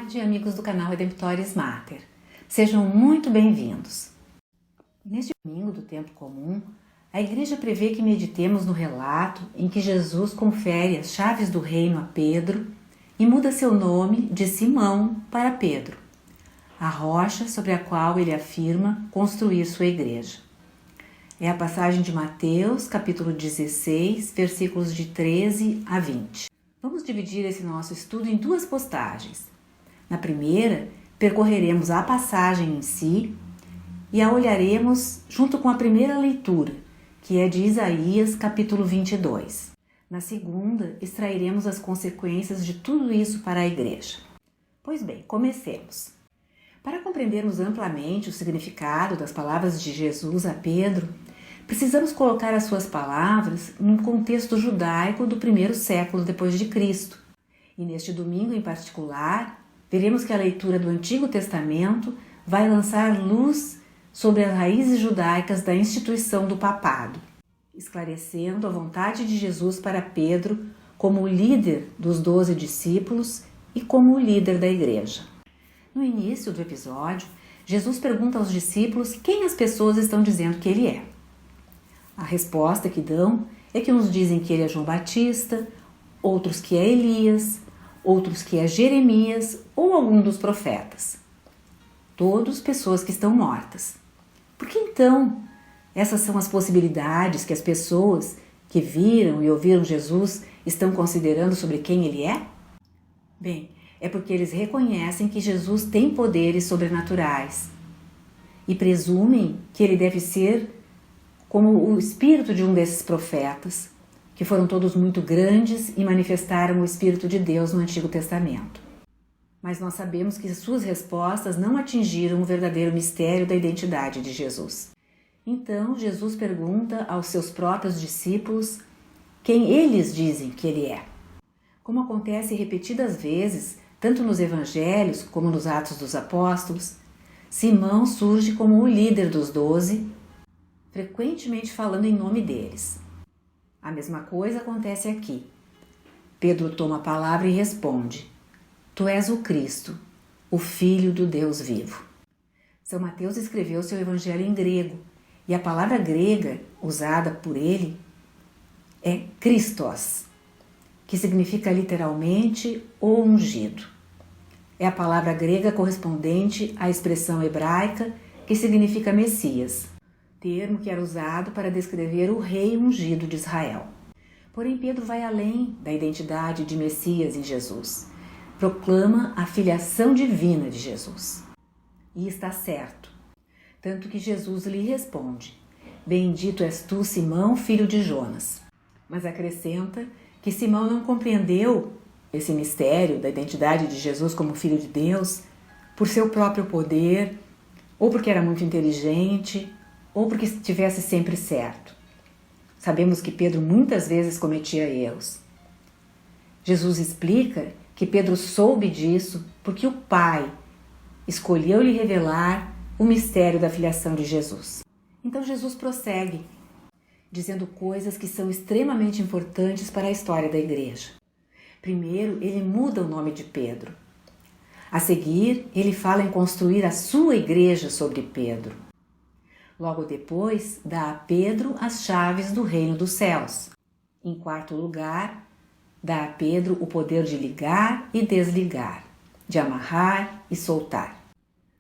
tarde, amigos do canal Redemptoris Mater. Sejam muito bem-vindos. Neste domingo do tempo comum, a Igreja prevê que meditemos no relato em que Jesus confere as chaves do reino a Pedro e muda seu nome de Simão para Pedro, a rocha sobre a qual ele afirma construir sua igreja. É a passagem de Mateus, capítulo 16, versículos de 13 a 20. Vamos dividir esse nosso estudo em duas postagens. Na primeira, percorreremos a passagem em si e a olharemos junto com a primeira leitura, que é de Isaías, capítulo 22. Na segunda, extrairemos as consequências de tudo isso para a igreja. Pois bem, comecemos. Para compreendermos amplamente o significado das palavras de Jesus a Pedro, precisamos colocar as suas palavras num contexto judaico do primeiro século depois de Cristo. E neste domingo em particular, veremos que a leitura do Antigo Testamento vai lançar luz sobre as raízes judaicas da instituição do papado, esclarecendo a vontade de Jesus para Pedro como o líder dos 12 discípulos e como o líder da igreja. No início do episódio, Jesus pergunta aos discípulos quem as pessoas estão dizendo que ele é. A resposta que dão é que uns dizem que ele é João Batista, outros que é Elias, outros que é Jeremias ou algum dos profetas. Todos pessoas que estão mortas. Por que então essas são as possibilidades que as pessoas que viram e ouviram Jesus estão considerando sobre quem ele é? Bem, é porque eles reconhecem que Jesus tem poderes sobrenaturais e presumem que ele deve ser como o espírito de um desses profetas, que foram todos muito grandes e manifestaram o Espírito de Deus no Antigo Testamento. Mas nós sabemos que suas respostas não atingiram o verdadeiro mistério da identidade de Jesus. Então, Jesus pergunta aos seus próprios discípulos quem eles dizem que ele é. Como acontece repetidas vezes, tanto nos Evangelhos como nos Atos dos Apóstolos, Simão surge como o líder dos 12, frequentemente falando em nome deles. A mesma coisa acontece aqui. Pedro toma a palavra e responde: Tu és o Cristo, o Filho do Deus vivo. São Mateus escreveu seu evangelho em grego, e a palavra grega usada por ele é Christos, que significa literalmente o ungido. É a palavra grega correspondente à expressão hebraica que significa Messias, termo que era usado para descrever o rei ungido de Israel. Porém, Pedro vai além da identidade de Messias em Jesus. Proclama a filiação divina de Jesus. E está certo. Tanto que Jesus lhe responde: Bendito és tu, Simão, filho de Jonas. Mas acrescenta que Simão não compreendeu esse mistério da identidade de Jesus como Filho de Deus por seu próprio poder, ou porque era muito inteligente, ou porque estivesse sempre certo. Sabemos que Pedro muitas vezes cometia erros. Jesus explica que Pedro soube disso porque o Pai escolheu lhe revelar o mistério da filiação de Jesus. Então Jesus prossegue, dizendo coisas que são extremamente importantes para a história da igreja. Primeiro, ele muda o nome de Pedro. A seguir, ele fala em construir a sua igreja sobre Pedro. Logo depois, dá a Pedro as chaves do reino dos céus. Em quarto lugar, dá a Pedro o poder de ligar e desligar, de amarrar e soltar.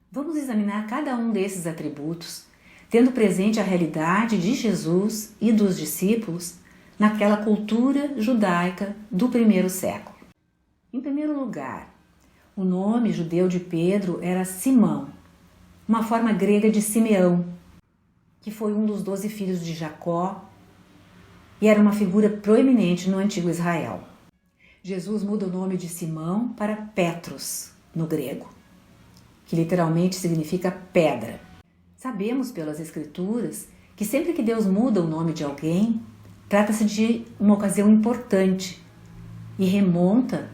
Vamos examinar cada um desses atributos, tendo presente a realidade de Jesus e dos discípulos naquela cultura judaica do primeiro século. Em primeiro lugar, o nome judeu de Pedro era Simão, uma forma grega de Simeão, que foi um dos 12 filhos de Jacó e era uma figura proeminente no antigo Israel. Jesus muda o nome de Simão para Petros, no grego, que literalmente significa pedra. Sabemos pelas Escrituras que sempre que Deus muda o nome de alguém, trata-se de uma ocasião importante e remonta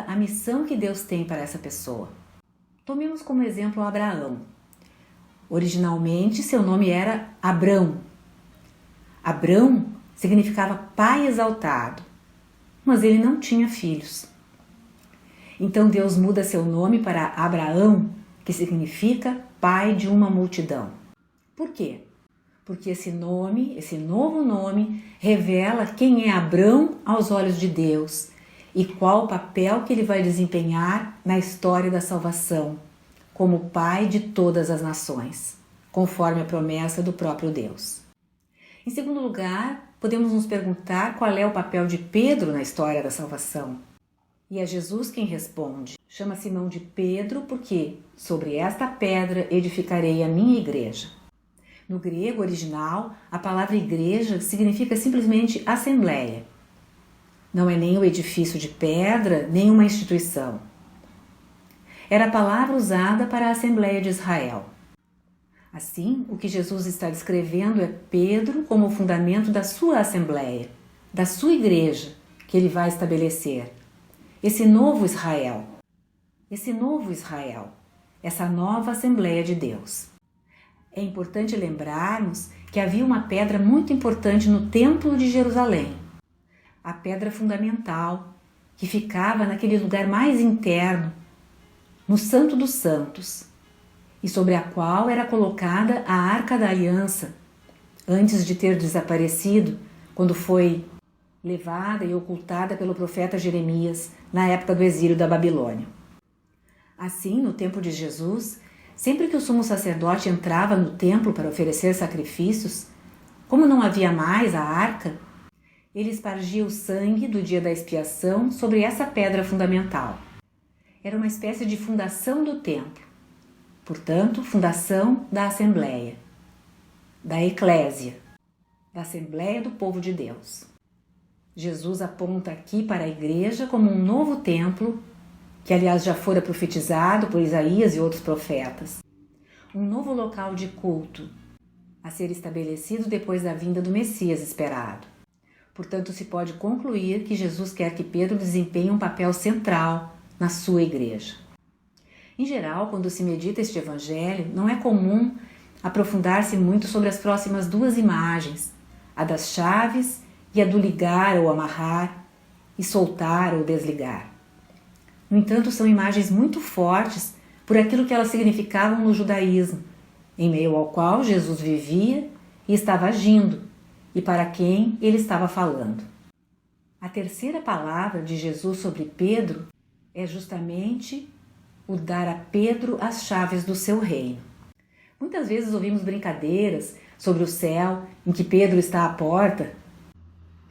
a missão que Deus tem para essa pessoa. Tomemos como exemplo Abraão. Originalmente, seu nome era Abrão. Abrão significava pai exaltado, mas ele não tinha filhos. Então Deus muda seu nome para Abraão, que significa pai de uma multidão. Por quê? Porque esse novo nome, revela quem é Abrão aos olhos de Deus e qual o papel que ele vai desempenhar na história da salvação, como pai de todas as nações, conforme a promessa do próprio Deus. Em segundo lugar, podemos nos perguntar qual é o papel de Pedro na história da salvação. E é Jesus quem responde. Chama Simão de Pedro porque sobre esta pedra edificarei a minha igreja. No grego original, a palavra igreja significa simplesmente assembleia. Não é nem o edifício de pedra, nem uma instituição. Era a palavra usada para a Assembleia de Israel. Assim, o que Jesus está descrevendo é Pedro como o fundamento da sua assembleia, da sua igreja, que ele vai estabelecer. Esse novo Israel, essa nova Assembleia de Deus. É importante lembrarmos que havia uma pedra muito importante no Templo de Jerusalém, a pedra fundamental, que ficava naquele lugar mais interno, no Santo dos Santos, e sobre a qual era colocada a Arca da Aliança, antes de ter desaparecido, quando foi levada e ocultada pelo profeta Jeremias na época do exílio da Babilônia. Assim, no tempo de Jesus, sempre que o sumo sacerdote entrava no templo para oferecer sacrifícios, como não havia mais a arca, ele espargia o sangue do dia da expiação sobre essa pedra fundamental. Era uma espécie de fundação do templo, portanto, fundação da Assembleia, da Eclésia, da Assembleia do povo de Deus. Jesus aponta aqui para a igreja como um novo templo, que aliás já fora profetizado por Isaías e outros profetas. Um novo local de culto, a ser estabelecido depois da vinda do Messias esperado. Portanto, se pode concluir que Jesus quer que Pedro desempenhe um papel central na sua igreja. Em geral, quando se medita este evangelho, não é comum aprofundar-se muito sobre as próximas duas imagens, a das chaves e a do ligar ou amarrar, e soltar ou desligar. No entanto, são imagens muito fortes por aquilo que elas significavam no judaísmo, em meio ao qual Jesus vivia e estava agindo, e para quem ele estava falando. A terceira palavra de Jesus sobre Pedro é justamente o dar a Pedro as chaves do seu reino. Muitas vezes ouvimos brincadeiras sobre o céu em que Pedro está à porta.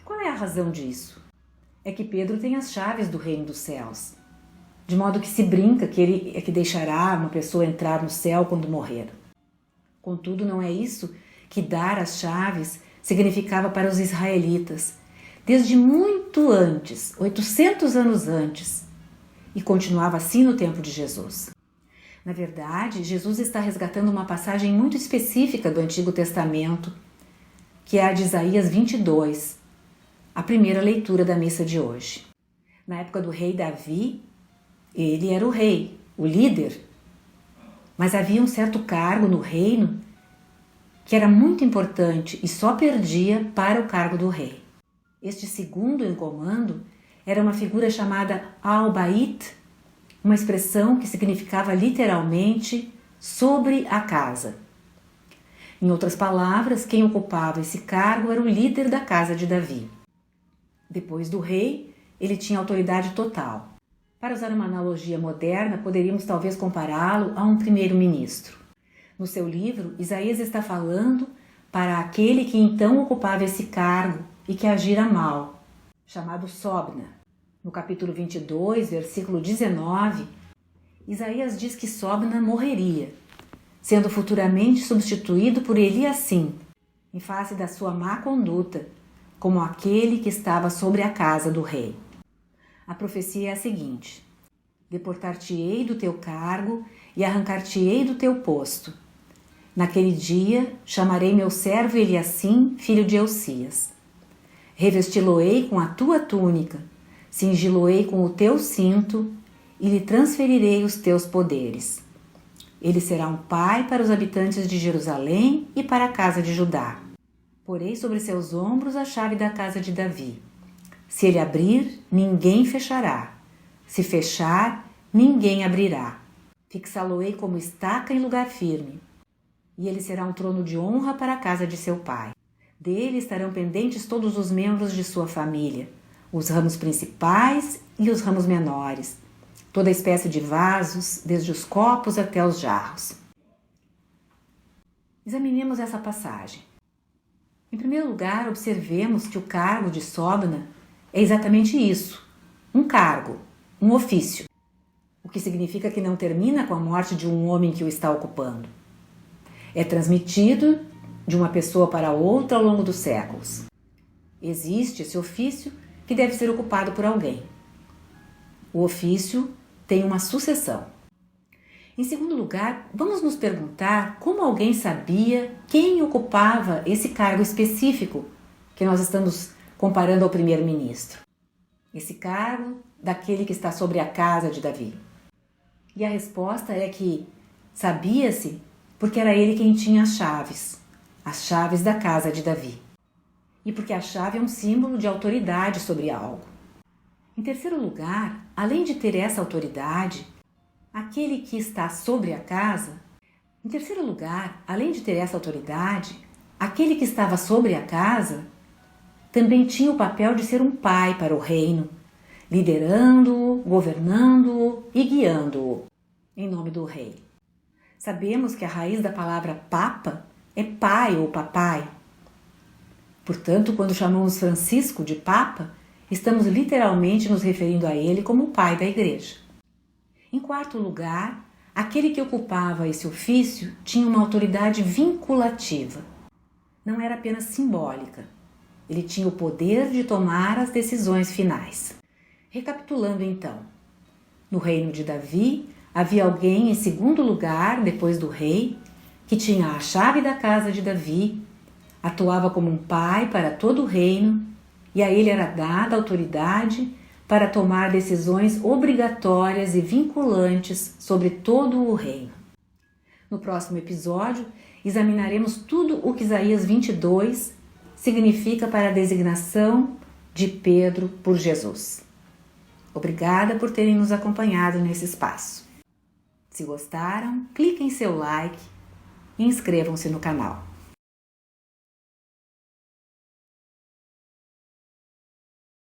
Qual é a razão disso? É que Pedro tem as chaves do reino dos céus, de modo que se brinca que ele é que deixará uma pessoa entrar no céu quando morrer. Contudo, não é isso que dar as chaves significava para os israelitas, desde muito antes, 800 anos antes, e continuava assim no tempo de Jesus. Na verdade, Jesus está resgatando uma passagem muito específica do Antigo Testamento, que é a de Isaías 22, a primeira leitura da missa de hoje. Na época do rei Davi, ele era o rei, o líder, mas havia um certo cargo no reino que era muito importante e só perdia para o cargo do rei. Este segundo em comando era uma figura chamada Al-Bait, uma expressão que significava literalmente sobre a casa. Em outras palavras, quem ocupava esse cargo era o líder da casa de Davi. Depois do rei, ele tinha autoridade total. Para usar uma analogia moderna, poderíamos talvez compará-lo a um primeiro-ministro. No seu livro, Isaías está falando para aquele que então ocupava esse cargo e que agira mal, chamado Sobna. No capítulo 22, versículo 19, Isaías diz que Sobna morreria, sendo futuramente substituído por Eliacim, em face da sua má conduta, como aquele que estava sobre a casa do rei. A profecia é a seguinte: deportar-te-ei do teu cargo e arrancar-te-ei do teu posto. Naquele dia chamarei meu servo Eliacim, filho de Elcias. Revesti-lo-ei com a tua túnica, cingi-lo-ei com o teu cinto e lhe transferirei os teus poderes. Ele será um pai para os habitantes de Jerusalém e para a casa de Judá. Porei sobre seus ombros a chave da casa de Davi. Se ele abrir, ninguém fechará. Se fechar, ninguém abrirá. Fixá-lo-ei como estaca em lugar firme. E ele será um trono de honra para a casa de seu pai. Dele estarão pendentes todos os membros de sua família, os ramos principais e os ramos menores, toda espécie de vasos, desde os copos até os jarros. Examinemos essa passagem. Em primeiro lugar, observemos que o cargo de Sobna é exatamente isso, um cargo, um ofício, o que significa que não termina com a morte de um homem que o está ocupando. É transmitido de uma pessoa para outra ao longo dos séculos. Existe esse ofício que deve ser ocupado por alguém. O ofício tem uma sucessão. Em segundo lugar, vamos nos perguntar como alguém sabia quem ocupava esse cargo específico que nós estamos comparando ao primeiro-ministro. Esse cargo daquele que está sobre a casa de Davi. E a resposta é que sabia-se porque era ele quem tinha as chaves da casa de Davi. E porque a chave é um símbolo de autoridade sobre algo. Em terceiro lugar, além de ter essa autoridade, aquele que está sobre a casa, aquele que estava sobre a casa também tinha o papel de ser um pai para o reino, liderando-o, governando-o e guiando-o em nome do rei. Sabemos que a raiz da palavra papa é pai ou papai. Portanto, quando chamamos Francisco de papa, estamos literalmente nos referindo a ele como o pai da igreja. Em quarto lugar, aquele que ocupava esse ofício tinha uma autoridade vinculativa. Não era apenas simbólica. Ele tinha o poder de tomar as decisões finais. Recapitulando então, no reino de Davi, havia alguém em segundo lugar, depois do rei, que tinha a chave da casa de Davi, atuava como um pai para todo o reino, e a ele era dada autoridade para tomar decisões obrigatórias e vinculantes sobre todo o reino. No próximo episódio, examinaremos tudo o que Isaías 22 significa para a designação de Pedro por Jesus. Obrigada por terem nos acompanhado nesse espaço. Se gostaram, cliquem em seu like e inscrevam-se no canal.